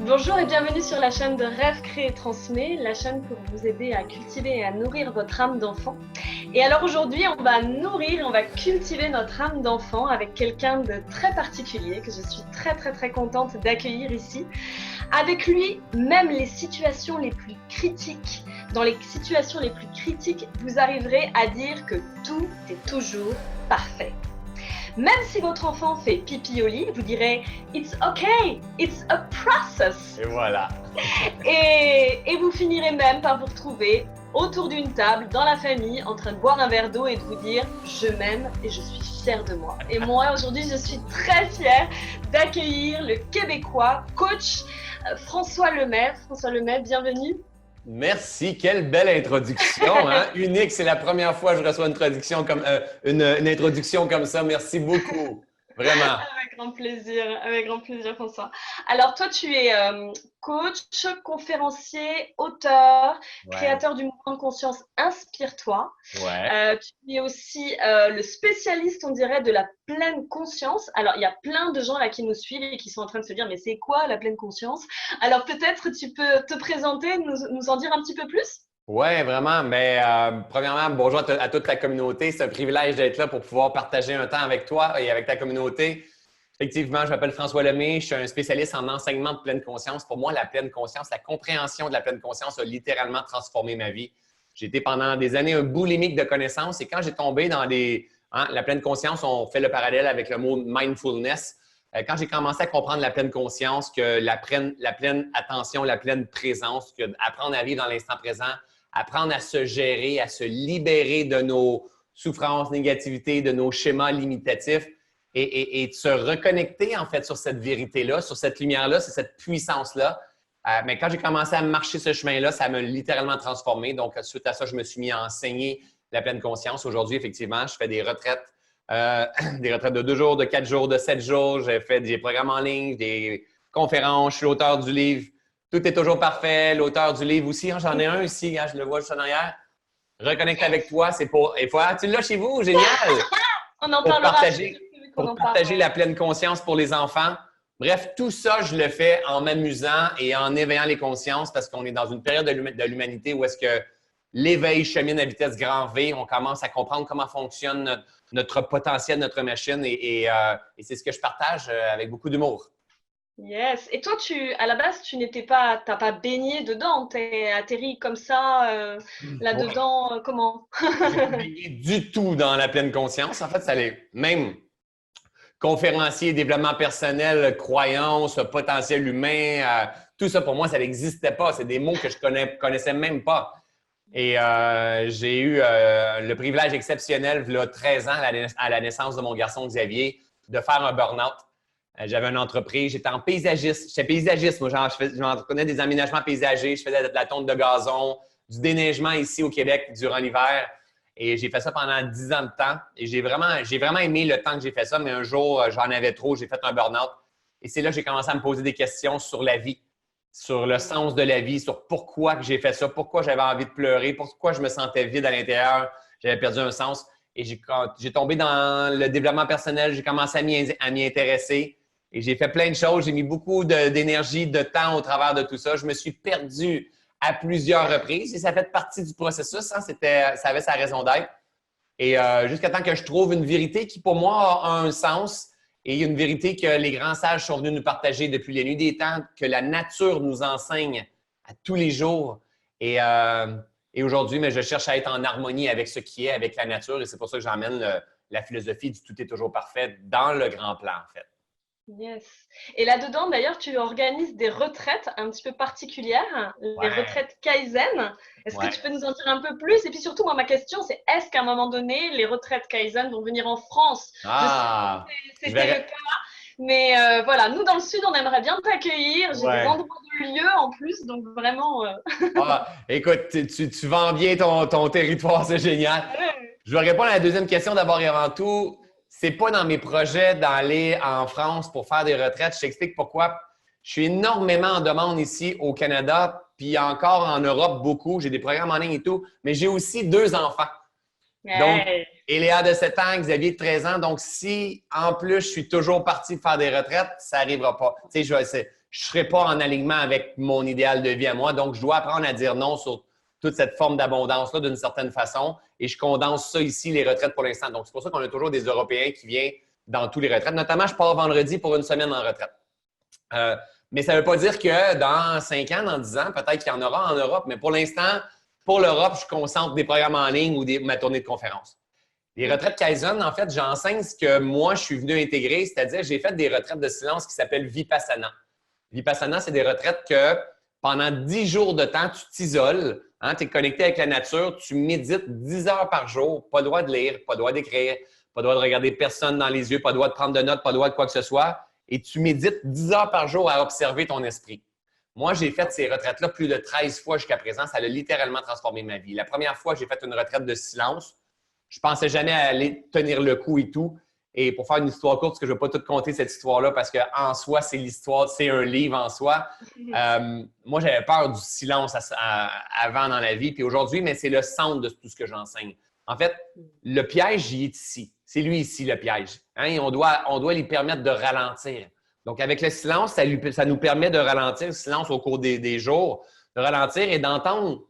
Bonjour et bienvenue sur la chaîne de Rêve Créé Transmet, la chaîne pour vous aider à cultiver et à nourrir votre âme d'enfant. Et alors aujourd'hui, on va nourrir, on va cultiver notre âme d'enfant avec quelqu'un de très particulier que je suis très contente d'accueillir ici. Avec lui, même les situations les plus critiques, dans les situations les plus critiques, vous arriverez à dire que tout est toujours parfait. Même si votre enfant fait pipi au lit, vous direz « It's okay, it's a process ». Et voilà. Et vous finirez même par vous retrouver autour d'une table, dans la famille, en train de boire un verre d'eau et de vous dire « Je m'aime et je suis fière de moi ». Et moi, aujourd'hui, je suis très fière d'accueillir le Québécois, coach François Lemay. François Lemay, bienvenue. Merci, quelle belle introduction, hein? Unique, c'est la première fois que je reçois une introduction comme ça. Merci beaucoup, vraiment. Avec grand plaisir François. Alors toi, tu es coach, conférencier, auteur, créateur du mouvement de conscience Inspire-toi. Ouais. Tu es aussi le spécialiste, on dirait, de la pleine conscience. Alors, il y a plein de gens là qui nous suivent et qui sont en train de se dire, mais c'est quoi la pleine conscience? Alors, peut-être tu peux te présenter, nous en dire un petit peu plus? Oui, vraiment. Mais premièrement, bonjour à toute la communauté. C'est un privilège d'être là pour pouvoir partager un temps avec toi et avec ta communauté. Effectivement, je m'appelle François Lemay. Je suis un spécialiste en enseignement de pleine conscience. Pour moi, la pleine conscience, la compréhension de la pleine conscience a littéralement transformé ma vie. J'ai été pendant des années un boulimique de connaissances et quand j'ai tombé dans la pleine conscience, on fait le parallèle avec le mot mindfulness. Quand j'ai commencé à comprendre la pleine conscience, que la pleine attention, la pleine présence, que apprendre à vivre dans l'instant présent, apprendre à se gérer, à se libérer de nos souffrances, négativités, de nos schémas limitatifs et de se reconnecter en fait sur cette vérité-là, sur cette lumière-là, sur cette puissance-là. Mais quand j'ai commencé à marcher ce chemin-là, ça m'a littéralement transformé. Donc, suite à ça, je me suis mis à enseigner la pleine conscience. Aujourd'hui, effectivement, je fais des retraites de 2 jours, de 4 jours, de 7 jours. J'ai fait des programmes en ligne, des conférences. Je suis l'auteur du livre Tout est toujours parfait. L'auteur du livre aussi. Hein, j'en ai un ici, hein, je le vois juste en arrière. Reconnecte avec toi, c'est pour. Et voilà, tu l'as chez vous, génial! On en parlera. Pour partager la pleine conscience pour les enfants. Bref, tout ça, je le fais en m'amusant et en éveillant les consciences parce qu'on est dans une période de l'humanité où est-ce que l'éveil chemine à vitesse grand V. On commence à comprendre comment fonctionne notre potentiel, notre machine et c'est ce que je partage avec beaucoup d'humour. Yes. Et toi, à la base, t'as pas baigné dedans, t'es atterri comme ça, là-dedans, comment? J'ai pas baigné du tout dans la pleine conscience. En fait, ça l'est même conférencier, développement personnel, croyance, potentiel humain, tout ça pour moi, ça n'existait pas. C'est des mots que je connaissais même pas. Et j'ai eu le privilège exceptionnel, il y a 13 ans, à la naissance de mon garçon Xavier, de faire un burn-out. J'avais une entreprise, j'étais en paysagiste. J'étais paysagiste, moi, j'entretenais des aménagements paysagers, je faisais de la tonte de gazon, du déneigement ici au Québec durant l'hiver. Et j'ai fait ça pendant 10 ans de temps. Et j'ai vraiment aimé le temps que j'ai fait ça, mais un jour, j'en avais trop, j'ai fait un burn-out. Et c'est là que j'ai commencé à me poser des questions sur la vie, sur le sens de la vie, sur pourquoi que j'ai fait ça, pourquoi j'avais envie de pleurer, pourquoi je me sentais vide à l'intérieur, j'avais perdu un sens. Et j'ai tombé dans le développement personnel, j'ai commencé à m'y intéresser. Et j'ai fait plein de choses, j'ai mis beaucoup d'énergie, de temps au travers de tout ça. Je me suis perdu à plusieurs reprises et ça fait partie du processus. Hein? Ça avait sa raison d'être. Et jusqu'à temps que je trouve une vérité qui, pour moi, a un sens et une vérité que les grands sages sont venus nous partager depuis les nuits des temps, que la nature nous enseigne à tous les jours. Et aujourd'hui, mais je cherche à être en harmonie avec ce qui est, avec la nature. Et c'est pour ça que j'emmène la philosophie du tout est toujours parfait dans le grand plan, en fait. Yes. Et là-dedans, d'ailleurs, tu organises des retraites un petit peu particulières, les retraites Kaizen. Est-ce que tu peux nous en dire un peu plus? Et puis surtout, moi, ma question, c'est est-ce qu'à un moment donné, les retraites Kaizen vont venir en France? Ah, je sais que c'était le cas, mais voilà, nous, dans le Sud, on aimerait bien t'accueillir. J'ai des endroits de lieux en plus, donc vraiment… écoute, tu vends bien ton territoire, c'est génial. Je vais répondre à la deuxième question d'abord et avant tout. C'est pas dans mes projets d'aller en France pour faire des retraites. Je t'explique pourquoi. Je suis énormément en demande ici au Canada, puis encore en Europe beaucoup. J'ai des programmes en ligne et tout, mais j'ai aussi 2 enfants. Donc, Eléa de 7 ans, Xavier de 13 ans. Donc, si en plus je suis toujours parti faire des retraites, ça n'arrivera pas. Tu sais, je je ne serai pas en alignement avec mon idéal de vie à moi. Donc, je dois apprendre à dire non sur toute cette forme d'abondance-là d'une certaine façon. Et je condense ça ici, les retraites pour l'instant. Donc, c'est pour ça qu'on a toujours des Européens qui viennent dans tous les retraites. Notamment, je pars vendredi pour une semaine en retraite. Mais ça ne veut pas dire que dans 5 ans, dans 10 ans, peut-être qu'il y en aura en Europe. Mais pour l'instant, pour l'Europe, je concentre des programmes en ligne ou ma tournée de conférences. Les retraites Kaizen, en fait, j'enseigne ce que moi, je suis venu intégrer, c'est-à-dire j'ai fait des retraites de silence qui s'appellent Vipassana. Vipassana, c'est des retraites que pendant 10 jours de temps, tu t'isoles, hein, tu es connecté avec la nature, tu médites 10 heures par jour, pas le droit de lire, pas le droit d'écrire, pas le droit de regarder personne dans les yeux, pas le droit de prendre de notes, pas le droit de quoi que ce soit, et tu médites 10 heures par jour à observer ton esprit. Moi, j'ai fait ces retraites-là plus de 13 fois jusqu'à présent. Ça a littéralement transformé ma vie. La première fois, j'ai fait une retraite de silence. Je pensais jamais aller tenir le coup et tout. Et pour faire une histoire courte, parce que je ne vais pas tout compter cette histoire-là, parce qu'en soi, c'est l'histoire, c'est un livre en soi. Moi, j'avais peur du silence avant dans la vie, puis aujourd'hui, mais c'est le centre de tout ce que j'enseigne. En fait, le piège, il est ici. C'est lui ici, le piège. Hein? Et on doit lui permettre de ralentir. Donc, avec le silence, ça nous permet de ralentir, le silence au cours des jours, de ralentir et d'entendre.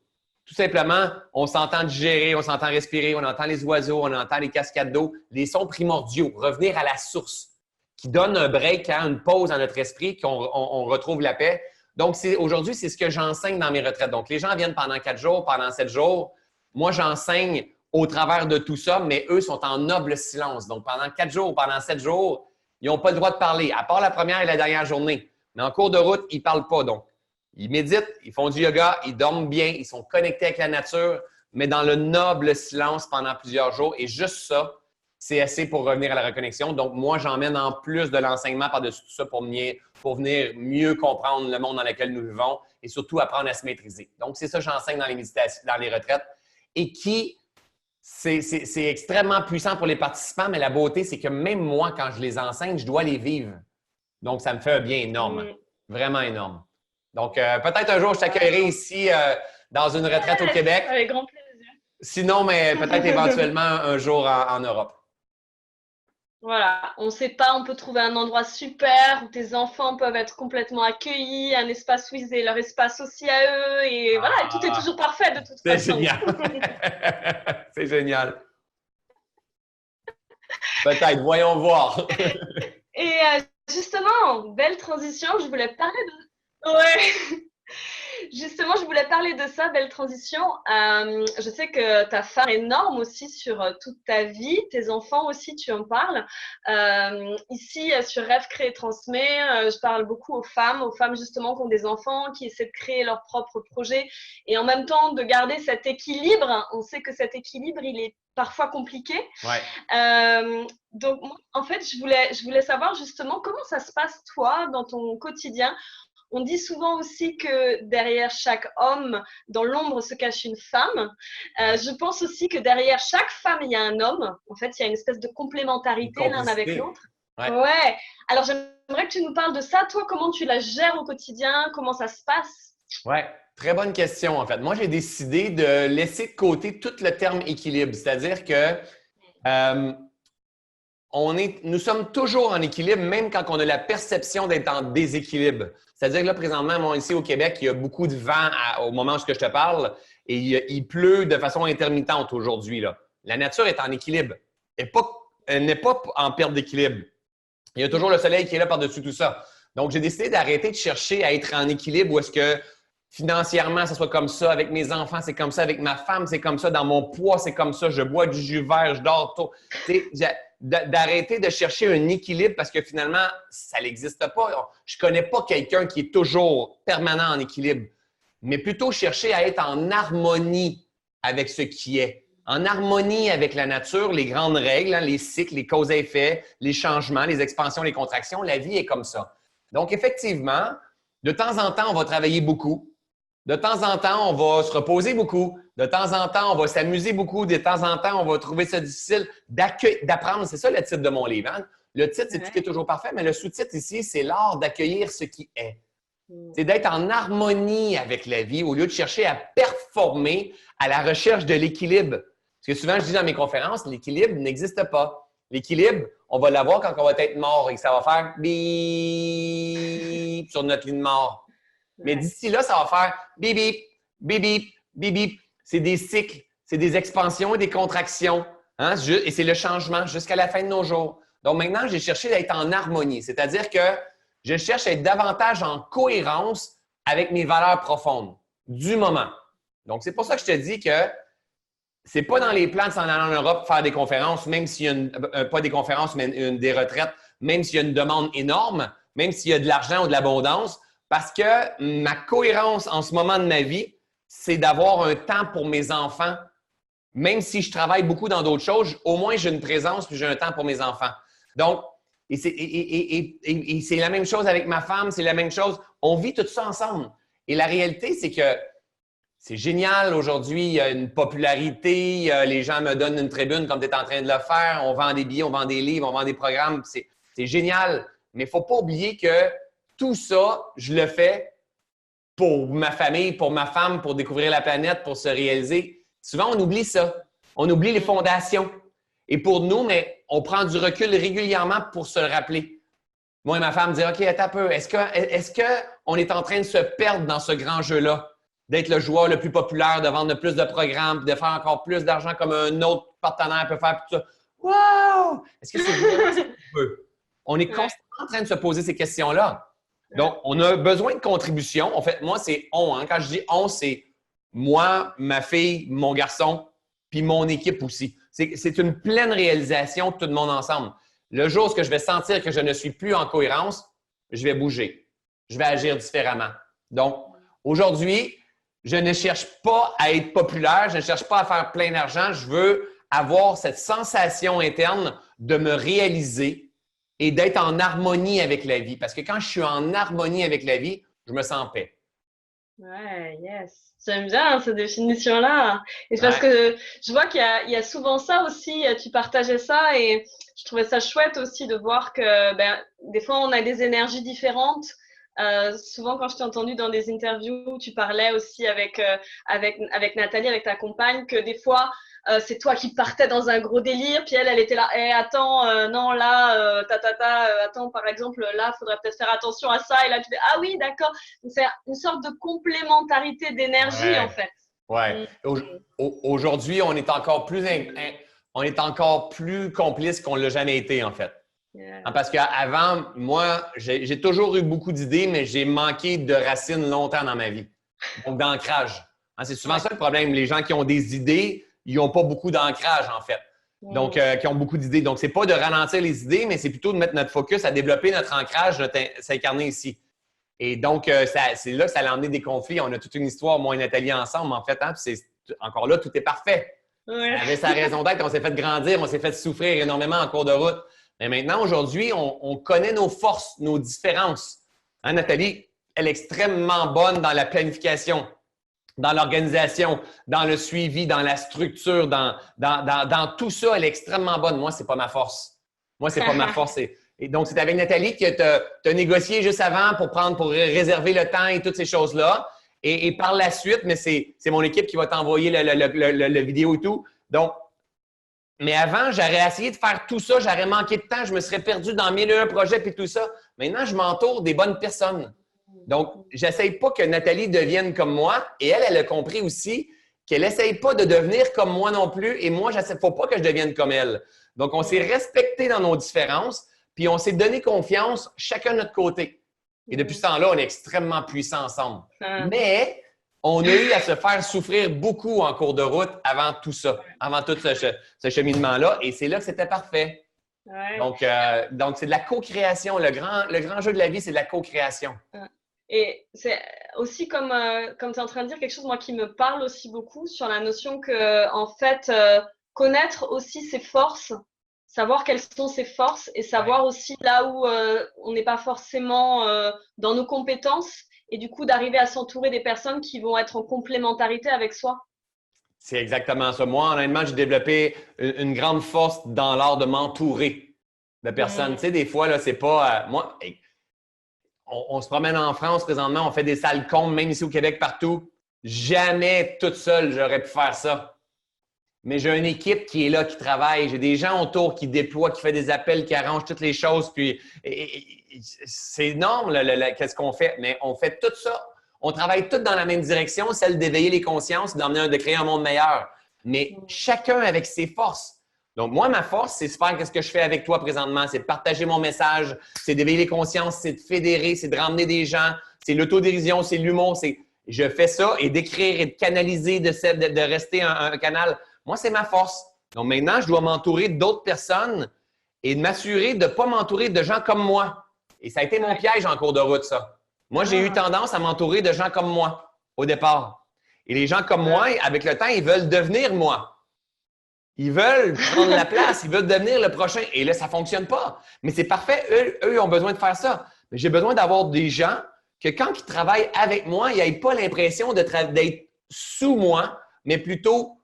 Tout simplement, on s'entend digérer, on s'entend respirer, on entend les oiseaux, on entend les cascades d'eau, les sons primordiaux, revenir à la source, qui donne un break, hein, une pause dans notre esprit, qu'on retrouve la paix. Donc, aujourd'hui, c'est ce que j'enseigne dans mes retraites. Donc, les gens viennent pendant 4 jours, pendant 7 jours. Moi, j'enseigne au travers de tout ça, mais eux sont en noble silence. Donc, pendant 4 jours, pendant 7 jours, ils n'ont pas le droit de parler, à part la première et la dernière journée. Mais en cours de route, ils ne parlent pas. Donc, ils méditent, ils font du yoga, ils dorment bien, ils sont connectés avec la nature, mais dans le noble silence pendant plusieurs jours. Et juste ça, c'est assez pour revenir à la reconnexion. Donc, moi, j'emmène en plus de l'enseignement par-dessus tout ça pour venir mieux comprendre le monde dans lequel nous vivons et surtout apprendre à se maîtriser. Donc, c'est ça que j'enseigne dans les méditations, dans les retraites et c'est extrêmement puissant pour les participants, mais la beauté, c'est que même moi, quand je les enseigne, je dois les vivre. Donc, ça me fait un bien énorme, vraiment énorme. Donc, peut-être un jour, je t'accueillerai ici dans une retraite au Québec. Avec grand plaisir. Sinon, mais peut-être éventuellement un jour en Europe. Voilà, on ne sait pas, on peut trouver un endroit super où tes enfants peuvent être complètement accueillis, un espace où ils aient leur espace aussi à eux, et voilà, et tout est toujours parfait de toute façon. C'est génial. C'est génial. Peut-être, voyons voir. Et justement, belle transition, je voulais parler de... Ouais. Justement, je voulais parler de ça, belle transition. Je sais que ta femme est énorme aussi sur toute ta vie, tes enfants aussi, tu en parles. Ici, sur Rêve, Crée, Transmet, je parle beaucoup aux femmes justement qui ont des enfants, qui essaient de créer leur propre projet et en même temps de garder cet équilibre. On sait que cet équilibre, il est parfois compliqué. Ouais. Donc, en fait, je voulais savoir justement comment ça se passe, toi, dans ton quotidien. On dit souvent aussi que derrière chaque homme, dans l'ombre, se cache une femme. Je pense aussi que derrière chaque femme, il y a un homme. En fait, il y a une espèce de complémentarité l'un avec l'autre. Ouais. Alors, j'aimerais que tu nous parles de ça. Toi, comment tu la gères au quotidien? Comment ça se passe? Ouais, très bonne question en fait. Moi, j'ai décidé de laisser de côté tout le terme équilibre. C'est-à-dire que nous sommes toujours en équilibre, même quand on a la perception d'être en déséquilibre. C'est-à-dire que là, présentement, ici au Québec, il y a beaucoup de vent au moment où je te parle et il pleut de façon intermittente aujourd'hui. La nature est en équilibre. Elle n'est pas en perte d'équilibre. Il y a toujours le soleil qui est là par-dessus tout ça. Donc, j'ai décidé d'arrêter de chercher à être en équilibre où est-ce que financièrement, ça soit comme ça. Avec mes enfants, c'est comme ça. Avec ma femme, c'est comme ça. Dans mon poids, c'est comme ça. Je bois du jus vert, je dors tôt. D'arrêter de chercher un équilibre parce que finalement, ça n'existe pas. Je ne connais pas quelqu'un qui est toujours permanent en équilibre, mais plutôt chercher à être en harmonie avec ce qui est, en harmonie avec la nature, les grandes règles, hein, les cycles, les causes et effets, les changements, les expansions, les contractions. La vie est comme ça. Donc, effectivement, de temps en temps, on va travailler beaucoup. De temps en temps, on va se reposer beaucoup. De temps en temps, on va s'amuser beaucoup. De temps en temps, on va trouver ça difficile d'apprendre. C'est ça le titre de mon livre. Hein? Le titre, c'est Tout est toujours parfait, mais le sous-titre ici, c'est l'art d'accueillir ce qui est. C'est d'être en harmonie avec la vie au lieu de chercher à performer à la recherche de l'équilibre. Parce que souvent, je dis dans mes conférences, l'équilibre n'existe pas. L'équilibre, on va l'avoir quand on va être mort et que ça va faire bip sur notre lit de mort. Mais d'ici là, ça va faire bip, bip, bip, bip, bip, bip. C'est des cycles, c'est des expansions et des contractions. Hein? Et c'est le changement jusqu'à la fin de nos jours. Donc maintenant, j'ai cherché d'être en harmonie, c'est-à-dire que je cherche à être davantage en cohérence avec mes valeurs profondes du moment. Donc, c'est pour ça que je te dis que c'est pas dans les plans de s'en aller en Europe faire des conférences, même s'il y a pas des conférences, mais des retraites, même s'il y a une demande énorme, même s'il y a de l'argent ou de l'abondance, parce que ma cohérence en ce moment de ma vie, c'est d'avoir un temps pour mes enfants. Même si je travaille beaucoup dans d'autres choses, au moins j'ai une présence puis j'ai un temps pour mes enfants. Donc, et c'est la même chose avec ma femme, c'est la même chose. On vit tout ça ensemble. Et la réalité, c'est que c'est génial. Aujourd'hui, il y a une popularité. Les gens me donnent une tribune comme tu es en train de le faire. On vend des billets, on vend des livres, on vend des programmes. C'est génial. Mais il ne faut pas oublier que tout ça, je le fais pour ma famille, pour ma femme, pour découvrir la planète, pour se réaliser. Souvent, on oublie ça. On oublie les fondations. Et pour nous, mais on prend du recul régulièrement pour se le rappeler. Moi et ma femme disent « OK, attends un peu. Est-ce qu'on est en train de se perdre dans ce grand jeu-là? D'être le joueur le plus populaire, de vendre le plus de programmes, de faire encore plus d'argent comme un autre partenaire peut faire, tout ça. Wow! Est-ce que c'est vraiment ce qu'on veut? On est constamment en train de se poser ces questions-là. Donc, on a besoin de contribution. En fait, moi, c'est on. Hein. Quand je dis on, c'est moi, ma fille, mon garçon, puis mon équipe aussi. C'est une pleine réalisation de tout le monde ensemble. Le jour où je vais sentir que je ne suis plus en cohérence, je vais bouger. Je vais agir différemment. Donc, aujourd'hui, je ne cherche pas à être populaire, je ne cherche pas à faire plein d'argent. Je veux avoir cette sensation interne de me réaliser et d'être en harmonie avec la vie. Parce que quand je suis en harmonie avec la vie, je me sens en paix. Ouais, yes. J'aime bien cette définition-là. Et c'est parce que je vois qu'il y a souvent ça aussi. Tu partageais ça et je trouvais ça chouette aussi de voir que des fois, on a des énergies différentes. Souvent, quand je t'ai entendu dans des interviews, tu parlais aussi avec Nathalie, avec ta compagne, que des fois, c'est toi qui partais dans un gros délire, puis elle était là, attends, non, là, attends, par exemple, là, il faudrait peut-être faire attention à ça, et là, tu fais, ah oui, d'accord. Donc, c'est une sorte de complémentarité d'énergie, en fait. Ouais. Aujourd'hui, on est encore plus complice qu'on ne l'a jamais été, en fait. Yeah. Parce qu'avant, moi, j'ai toujours eu beaucoup d'idées, mais j'ai manqué de racines longtemps dans ma vie. Donc, d'ancrage. C'est souvent ça le problème. Les gens qui ont des idées, ils n'ont pas beaucoup d'ancrage, en fait. Donc, qui ont beaucoup d'idées. Donc, ce n'est pas de ralentir les idées, mais c'est plutôt de mettre notre focus à développer notre ancrage, s'incarner ici. Et donc, c'est là que ça a amené des conflits. On a toute une histoire, moi et Nathalie, ensemble, en fait. Hein? Puis encore là, tout est parfait. Ça avait sa raison d'être. On s'est fait grandir, on s'est fait souffrir énormément en cours de route. Mais maintenant, aujourd'hui, on connaît nos forces, nos différences. Hein, Nathalie, elle est extrêmement bonne dans la planification, dans l'organisation, dans le suivi, dans la structure, dans tout ça, elle est extrêmement bonne. Moi, ce n'est pas ma force. Moi, ce n'est pas ma force. Et donc, c'est avec Nathalie que tu as négocié juste avant pour réserver le temps et toutes ces choses-là. Et par la suite, mais c'est mon équipe qui va t'envoyer le vidéo et tout. Donc, mais avant, j'aurais essayé de faire tout ça, j'aurais manqué de temps, je me serais perdu dans 1001 projets et tout ça. Maintenant, je m'entoure des bonnes personnes. Donc, j'essaye pas que Nathalie devienne comme moi. Et elle a compris aussi qu'elle n'essaye pas de devenir comme moi non plus. Et moi, il ne faut pas que je devienne comme elle. Donc, on s'est respecté dans nos différences, puis on s'est donné confiance chacun de notre côté. Et depuis ce temps-là, on est extrêmement puissants ensemble. Mais on a eu à se faire souffrir beaucoup en cours de route avant tout ça, avant tout ce cheminement-là. Et c'est là que c'était parfait. Ouais. Donc, c'est de la co-création. Le grand jeu de la vie, c'est de la co-création. Et c'est aussi comme tu es en train de dire quelque chose, moi, qui me parle aussi beaucoup sur la notion que, en fait, connaître aussi ses forces, savoir quelles sont ses forces et savoir aussi là où on n'est pas forcément dans nos compétences et du coup d'arriver à s'entourer des personnes qui vont être en complémentarité avec soi. C'est exactement ça. Moi, honnêtement, j'ai développé une grande force dans l'art de m'entourer de personnes. Tu sais, des fois, là, c'est pas… moi, on se promène en France présentement, on fait des salles combles, même ici au Québec, partout. Jamais toute seule, j'aurais pu faire ça. mais j'ai une équipe qui est là, qui travaille. J'ai des gens autour qui déploient, qui font des appels, qui arrangent toutes les choses. Puis c'est énorme, qu'est-ce qu'on fait. Mais on fait tout ça. On travaille tous dans la même direction, celle d'éveiller les consciences, de créer un monde meilleur. Mais chacun avec ses forces. Donc, moi, ma force, c'est de faire ce que je fais avec toi présentement. C'est de partager mon message, c'est d'éveiller les consciences, c'est de fédérer, c'est de ramener des gens, c'est l'autodérision, c'est l'humour. Je fais ça et d'écrire et de canaliser, de rester un canal. Moi, c'est ma force. Donc, maintenant, je dois m'entourer d'autres personnes et de m'assurer de ne pas m'entourer de gens comme moi. Et ça a été mon piège en cours de route, ça. Moi, j'ai eu tendance à m'entourer de gens comme moi au départ. Et les gens comme moi, avec le temps, ils veulent devenir moi. Ils veulent prendre la place, ils veulent devenir le prochain. Et là, ça ne fonctionne pas. Mais c'est parfait, eux ont besoin de faire ça. Mais j'ai besoin d'avoir des gens que quand ils travaillent avec moi, ils n'aient pas l'impression d'être sous moi, mais plutôt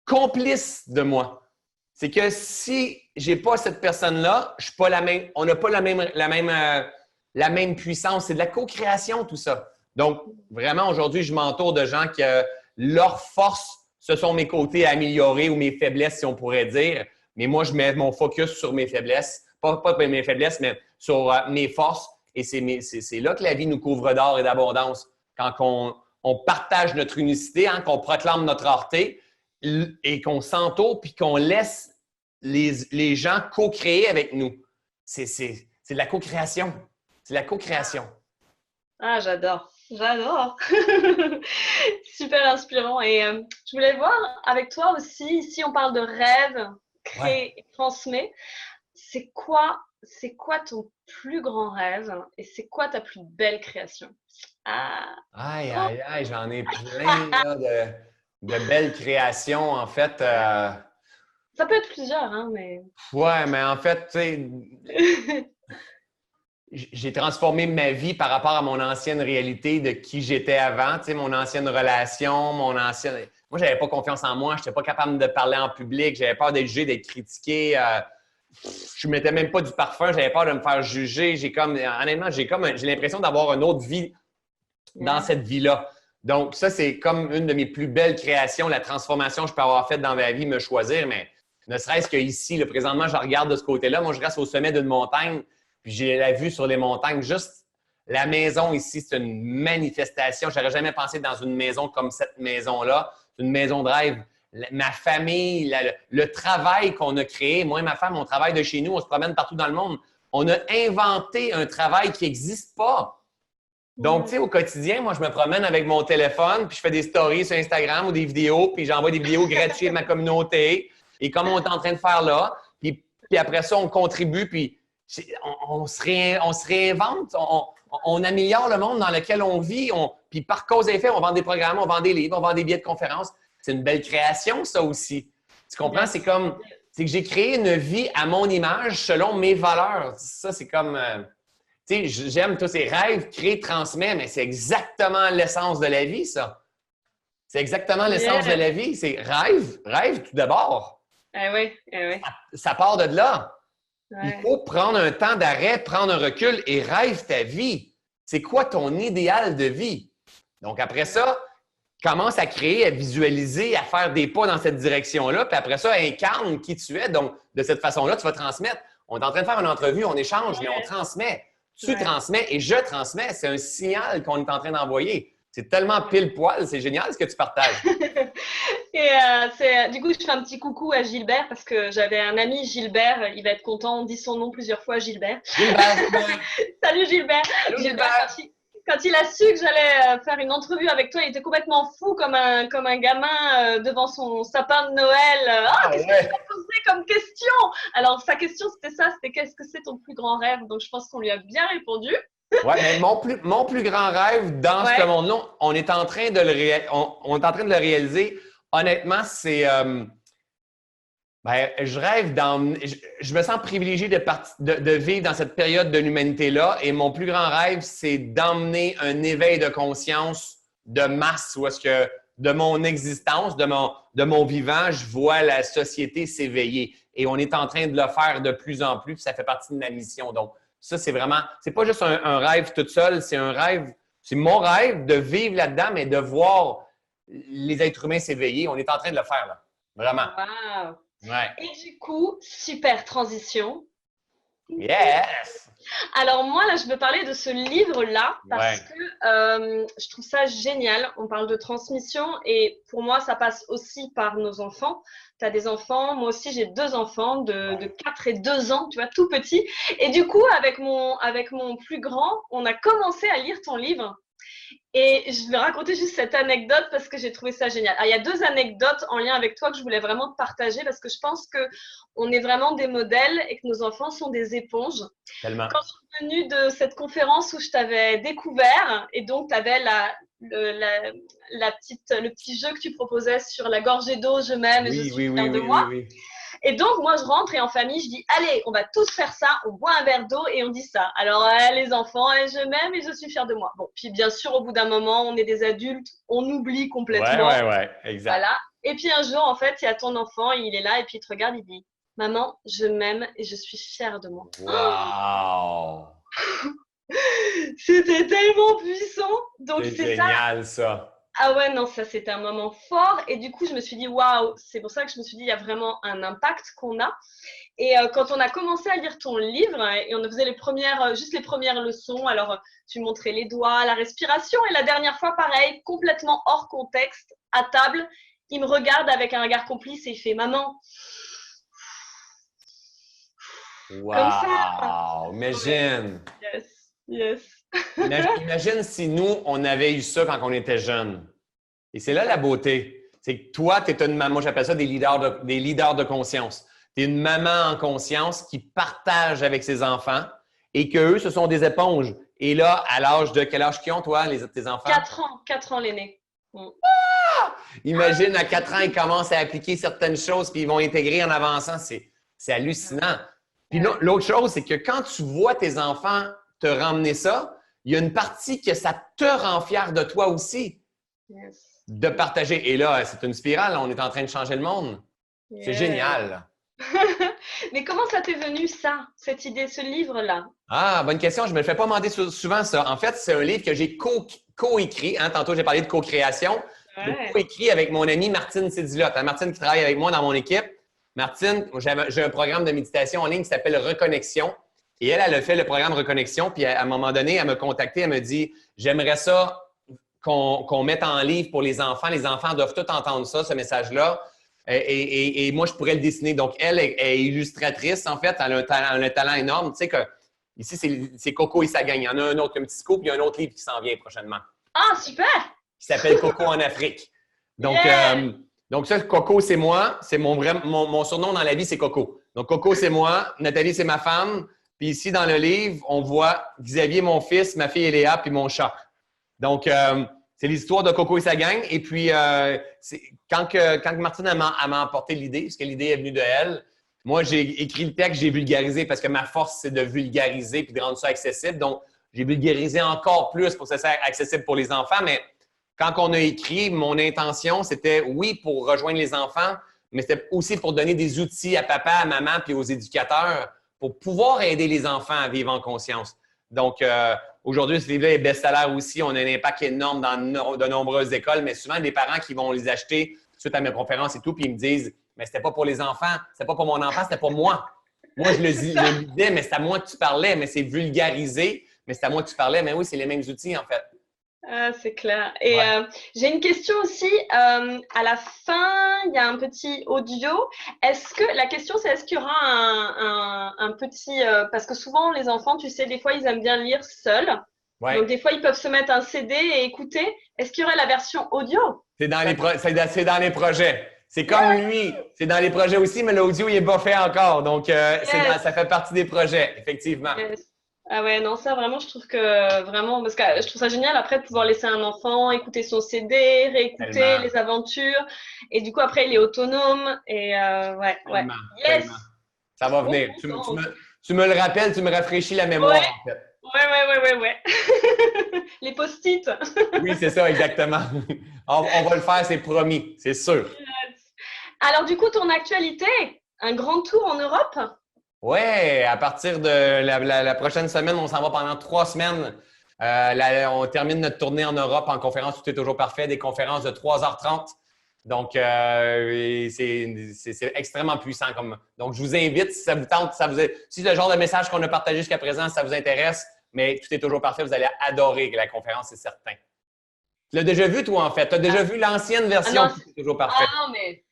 complices de moi. C'est que si je n'ai pas cette personne-là, je suis pas la même, on n'a pas la même puissance. C'est de la co-création, tout ça. Donc, vraiment, aujourd'hui, je m'entoure de gens qui, leur force, ce sont mes côtés à améliorer ou mes faiblesses, si on pourrait dire. Mais moi, je mets mon focus sur mes faiblesses. Pas mes faiblesses, mais sur mes forces. Et c'est là que la vie nous couvre d'or et d'abondance. Quand on partage notre unicité, hein, qu'on proclame notre rareté et qu'on s'entoure puis qu'on laisse les gens co-créer avec nous. C'est de la co-création. C'est de la co-création. Ah, j'adore. J'adore. Super inspirant. Et je voulais voir avec toi aussi, si on parle de rêve, créer et transmet, c'est quoi ton plus grand rêve et c'est quoi ta plus belle création? Aïe, j'en ai plein là, de belles créations, en fait. Ça peut être plusieurs, hein, mais… Ouais, mais en fait, tu sais… J'ai transformé ma vie par rapport à mon ancienne réalité de qui j'étais avant, tu sais, mon ancienne relation, Moi, j'avais pas confiance en moi, je n'étais pas capable de parler en public, j'avais peur d'être jugé, d'être critiqué. Je ne mettais même pas du parfum, j'avais peur de me faire juger. Honnêtement, j'ai l'impression d'avoir une autre vie dans cette vie-là. Donc, ça, c'est comme une de mes plus belles créations, la transformation que je peux avoir faite dans ma vie, me choisir, mais ne serait-ce qu'ici, présentement, je regarde de ce côté-là. Moi, je reste au sommet d'une montagne. Puis j'ai la vue sur les montagnes. Juste la maison ici, c'est une manifestation. Je n'aurais jamais pensé dans une maison comme cette maison-là. C'est une maison de rêve. Ma famille, le travail qu'on a créé, moi et ma femme, on travaille de chez nous, on se promène partout dans le monde. On a inventé un travail qui n'existe pas. Donc, tu sais, au quotidien, moi, je me promène avec mon téléphone, puis je fais des stories sur Instagram ou des vidéos, puis j'envoie des vidéos gratuites à ma communauté. Et comme on est en train de faire là, puis après ça, on contribue, puis on se réinvente, on améliore le monde dans lequel on vit. Puis par cause et effet, on vend des programmes, on vend des livres, on vend des billets de conférences. C'est une belle création, ça aussi. Tu comprends? C'est que j'ai créé une vie à mon image selon mes valeurs. Ça, c'est comme… tu sais, j'aime tous ces rêves, créer, transmettre, mais c'est exactement l'essence de la vie, ça. C'est exactement l'essence de la vie. C'est rêve tout d'abord. Oui. Ça part de là. Ouais. Il faut prendre un temps d'arrêt, prendre un recul et rêve ta vie. C'est quoi ton idéal de vie? Donc, après ça, commence à créer, à visualiser, à faire des pas dans cette direction-là. Puis après ça, incarne qui tu es. Donc, de cette façon-là, tu vas transmettre. On est en train de faire une entrevue, on échange, mais on transmet. Tu transmets et je transmets. C'est un signal qu'on est en train d'envoyer. C'est tellement pile-poil. C'est génial ce que tu partages. Et du coup, je fais un petit coucou à Gilbert parce que j'avais un ami Gilbert. Il va être content. On dit son nom plusieurs fois, Gilbert. Salut Gilbert. Salut, Gilbert. Quand il a su que j'allais faire une entrevue avec toi, il était complètement fou comme un gamin devant son sapin de Noël. Qu'est-ce que tu as posé comme question? Alors, sa question, c'était ça. C'était qu'est-ce que c'est ton plus grand rêve? Donc, je pense qu'on lui a bien répondu. Oui, mais mon plus grand rêve dans ce monde-là, on est en train de le réaliser. Honnêtement, c'est… je rêve je me sens privilégié de vivre dans cette période de l'humanité-là. Et mon plus grand rêve, c'est d'emmener un éveil de conscience de masse où est-ce que de mon existence, de mon vivant, je vois la société s'éveiller. Et on est en train de le faire de plus en plus. Puis ça fait partie de ma mission. Donc, ça, c'est vraiment… C'est pas juste un rêve tout seul. C'est un rêve… C'est mon rêve de vivre là-dedans, mais de voir les êtres humains s'éveiller. On est en train de le faire, là. Vraiment. Wow. Ouais. Et du coup, super transition. Yes! Alors moi, là, je veux parler de ce livre-là parce Ouais. que je trouve ça génial. On parle de transmission et pour moi, ça passe aussi par nos enfants. Tu as des enfants, moi aussi j'ai 2 enfants de Ouais. 4 et 2 ans, tu vois, tout petits. Et du coup, avec mon plus grand, on a commencé à lire ton livre. Et je vais raconter juste cette anecdote parce que j'ai trouvé ça génial. Ah, il y a 2 anecdotes en lien avec toi que je voulais vraiment te partager parce que je pense que on est vraiment des modèles et que nos enfants sont des éponges. Tellement. Quand je suis venue de cette conférence où je t'avais découvert et donc tu avais le petit jeu que tu proposais sur la gorgée d'eau, je m'aime et je Oui, suis oui, oui, fière de oui, moi. oui, oui. Et donc, moi, je rentre et en famille, je dis, allez, on va tous faire ça, on boit un verre d'eau et on dit ça. Alors, les enfants, je m'aime et je suis fière de moi. Bon, puis bien sûr, au bout d'un moment, on est des adultes, on oublie Ouais, complètement. ouais, ouais, exact. Voilà. Et puis un jour, en fait, il y a ton enfant, il est là et puis il te regarde, il dit, maman, je m'aime et je suis fière de moi. Wow! C'était tellement puissant. Donc, C'est c'est ça. génial, ça. Ah ouais, non, ça c'était un moment fort. Et du coup, je me suis dit, waouh, c'est pour ça que je me suis dit, il y a vraiment un impact qu'on a. Et quand on a commencé à lire ton livre, et on faisait juste les premières leçons, alors tu montrais les doigts, la respiration, et la dernière fois, pareil, complètement hors contexte, à table, il me regarde avec un regard complice et il fait, maman, comme ça. Wow! Ouais, Imagine! yes, yes. Imagine si nous, on avait eu ça quand on était jeunes. Et c'est là la beauté. C'est que toi, tu es une maman, moi j'appelle ça des leaders de conscience. Tu es une maman en conscience qui partage avec ses enfants et qu'eux, ce sont des éponges. Et là, à l'âge de quel âge qu'ils ont, toi, tes enfants? 4 ans l'aîné. Mm. Imagine, à 4 ans, ils commencent à appliquer certaines choses puis ils vont intégrer en avançant. C'est hallucinant. Puis Ouais, l'autre chose, c'est que quand tu vois tes enfants te ramener ça, il y a une partie que ça te rend fier de toi aussi yes, de partager. Et là, c'est une spirale. On est en train de changer le monde. C'est yes. génial. Mais comment ça t'est venu ça, cette idée, ce livre-là? Ah, bonne question. Je me le fais pas demander souvent ça. En fait, c'est un livre que j'ai co-écrit. Hein? Tantôt, j'ai parlé de co-création. Je l'ai Ouais. co-écrit avec mon amie Martine Sédilotte. Hein, Martine qui travaille avec moi dans mon équipe. Martine, j'ai un programme de méditation en ligne qui s'appelle Reconnexion. Et elle a fait le programme Reconnexion. Puis à un moment donné, elle m'a contacté. Elle me dit, j'aimerais ça qu'on mette en livre pour les enfants. Les enfants doivent tout entendre ça, ce message-là. Et moi, je pourrais le dessiner. Donc, elle est illustratrice, en fait. Elle a un talent énorme. Tu sais que ici, c'est Coco et sa gang. Il y en a un autre, un petit scoop. Il y a un autre livre qui s'en vient prochainement, Ah, super! qui s'appelle Coco en Afrique. Donc, Yeah! ça, Coco, c'est moi. C'est mon surnom dans la vie, c'est Coco. Donc, Coco, c'est moi. Nathalie, c'est ma femme. Puis ici, dans le livre, on voit Xavier, mon fils, ma fille Léa, puis mon chat. Donc, c'est l'histoire de Coco et sa gang. Et puis, quand Martine m'a apporté l'idée, parce que l'idée est venue de elle, moi, j'ai écrit le texte, j'ai vulgarisé parce que ma force, c'est de vulgariser puis de rendre ça accessible. Donc, j'ai vulgarisé encore plus pour que ça soit accessible pour les enfants. Mais quand on a écrit, mon intention, c'était, oui, pour rejoindre les enfants, mais c'était aussi pour donner des outils à papa, à maman puis aux éducateurs pour pouvoir aider les enfants à vivre en conscience. Donc, aujourd'hui, ce livre-là est best-seller aussi. On a un impact énorme dans de nombreuses écoles, mais souvent, des parents qui vont les acheter suite à mes conférences et tout, puis ils me disent, mais c'était pas pour les enfants, c'était pas pour mon enfant, c'était pour moi. Moi, je le lisais, mais c'est à moi que tu parlais, mais c'est vulgarisé, mais c'est à moi que tu parlais. Mais oui, c'est les mêmes outils, en fait. Ah, c'est clair. Et Ouais. j'ai une question aussi. À la fin, il y a un petit audio. La question, c'est est-ce qu'il y aura un petit. Parce que souvent, les enfants, tu sais, des fois, ils aiment bien lire seuls. Ouais. Donc, des fois, ils peuvent se mettre un CD et écouter. Est-ce qu'il y aurait la version audio? C'est dans les projets. C'est comme lui, c'est dans les projets aussi, mais l'audio, il n'est pas fait encore. Donc, Yes. ça fait partie des projets, effectivement. Yes. Ah ouais, non, ça vraiment, je trouve que vraiment, parce que je trouve ça génial après de pouvoir laisser un enfant écouter son CD, réécouter Tellement, les aventures, et du coup après il est autonome, et ouais, ouais. tellement, Yes! tellement. Ça va Trop venir. contente. Tu me le rappelles, tu me rafraîchis la Ouais, mémoire, en fait. ouais, ouais, ouais, ouais, ouais. Les post-it. Oui, c'est ça, exactement. On va le faire, c'est promis, c'est sûr. Alors du coup, ton actualité, un grand tour en Europe? Ouais, à partir de la prochaine semaine, on s'en va pendant 3 semaines. On termine notre tournée en Europe en conférence Tout est toujours parfait, des conférences de 3h30. Donc, c'est extrêmement puissant. Donc, je vous invite, si ça vous tente, si le genre de message qu'on a partagé jusqu'à présent, ça vous intéresse, mais tout est toujours parfait, vous allez adorer la conférence, c'est certain. Tu l'as déjà vu, toi, en fait? Tu as déjà vu l'ancienne version, non, tout est toujours parfait. Ah non, mais...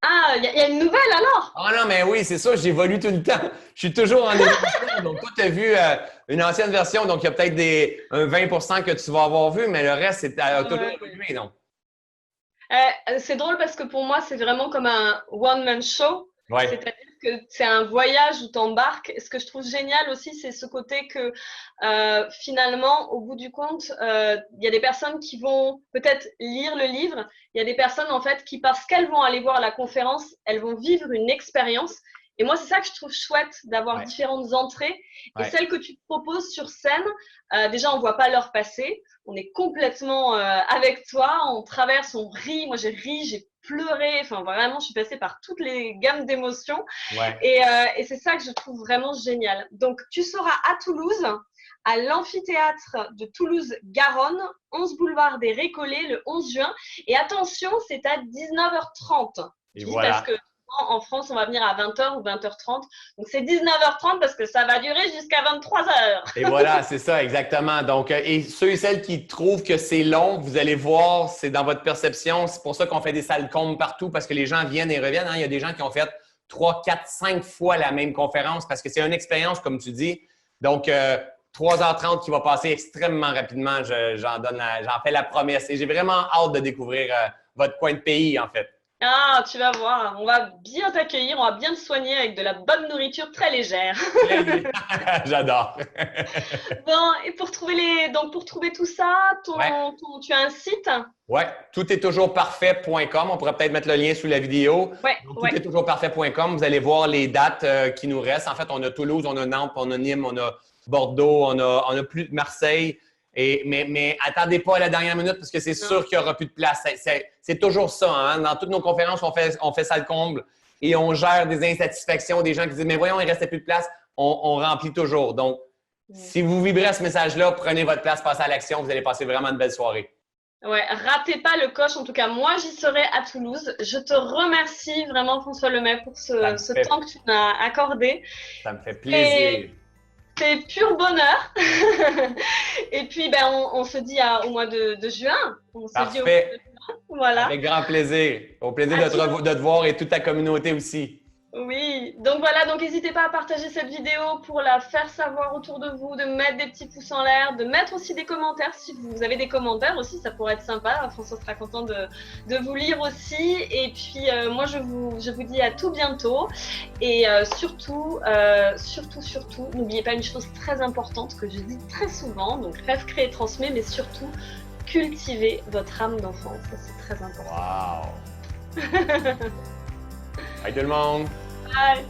Ah, il y a une nouvelle alors? Ah non, mais oui, c'est ça, j'évolue tout le temps. Je suis toujours en évolution. Donc, toi, tu as vu une ancienne version, donc il y a peut-être un 20 que tu vas avoir vu, mais le reste, c'est toujours évolué, non? C'est drôle parce que pour moi, c'est vraiment comme un one-man show. Ouais. C'est-à-dire que c'est un voyage où tu embarques. Ce que je trouve génial aussi, c'est ce côté que finalement, au bout du compte, il y a des personnes qui vont peut-être lire le livre. Il y a des personnes, en fait, qui, parce qu'elles vont aller voir la conférence, elles vont vivre une expérience. Et moi, c'est ça que je trouve chouette, d'avoir différentes entrées. Et celles que tu proposes sur scène, déjà, on ne voit pas l'heure passer. On est complètement avec toi. On traverse, on rit. Moi, j'ai ri, j'ai pleuré. Enfin, vraiment, je suis passée par toutes les gammes d'émotions. Ouais. Et c'est ça que je trouve vraiment génial. Donc, tu seras à Toulouse, à l'amphithéâtre de Toulouse-Garonne, 11 boulevard des Récollets, le 11 juin. Et attention, c'est à 19h30. Et voilà. Parce que en France, on va venir à 20h ou 20h30. Donc, c'est 19h30 parce que ça va durer jusqu'à 23h. Et voilà, c'est ça, exactement. Donc, et ceux et celles qui trouvent que c'est long, vous allez voir, c'est dans votre perception. C'est pour ça qu'on fait des salles combles partout parce que les gens viennent et reviennent. Il y a des gens qui ont fait 3, 4, 5 fois la même conférence parce que c'est une expérience, comme tu dis. Donc, 3h30 qui va passer extrêmement rapidement. J'en fais la promesse. Et j'ai vraiment hâte de découvrir votre coin de pays, en fait. Ah, tu vas voir, on va bien t'accueillir, on va bien te soigner avec de la bonne nourriture très légère. J'adore. Bon, et pour trouver tout ça, tu as un site? Oui, toutesttoujours-parfait.com. On pourrait peut-être mettre le lien sous la vidéo. Ouais, toutesttoujours-parfait.com. Vous allez voir les dates qui nous restent. En fait, on a Toulouse, on a Nantes, on a Nîmes, on a Bordeaux, on a plus de Marseille. Mais attendez pas à la dernière minute parce que c'est sûr qu'il n'y aura plus de place. C'est toujours ça. Hein? Dans toutes nos conférences, on fait ça le comble et on gère des insatisfactions, des gens qui disent « Mais voyons, il ne restait plus de place. » On remplit toujours. Donc, si vous vibrez à ce message-là, prenez votre place, passez à l'action. Vous allez passer vraiment une belle soirée. Ouais, ratez pas le coche. En tout cas, moi, j'y serai à Toulouse. Je te remercie vraiment, François Lemay, pour ce temps que tu m'as accordé. Ça me fait plaisir. C'est pur bonheur. Et puis, on se dit au mois de juin. Parfait. Voilà. Avec grand plaisir. Au plaisir de te voir et toute ta communauté aussi. Oui, donc voilà, donc n'hésitez pas à partager cette vidéo pour la faire savoir autour de vous, de mettre des petits pouces en l'air, de mettre aussi des commentaires. Si vous avez des commentaires aussi, ça pourrait être sympa. François sera content de vous lire aussi. Et puis moi, je vous dis à tout bientôt. Et surtout, n'oubliez pas une chose très importante que je dis très souvent. Donc rêve, crée et transmet, mais surtout cultivez votre âme d'enfant. Ça, c'est très important. Wow! Bye tout le monde! Bye!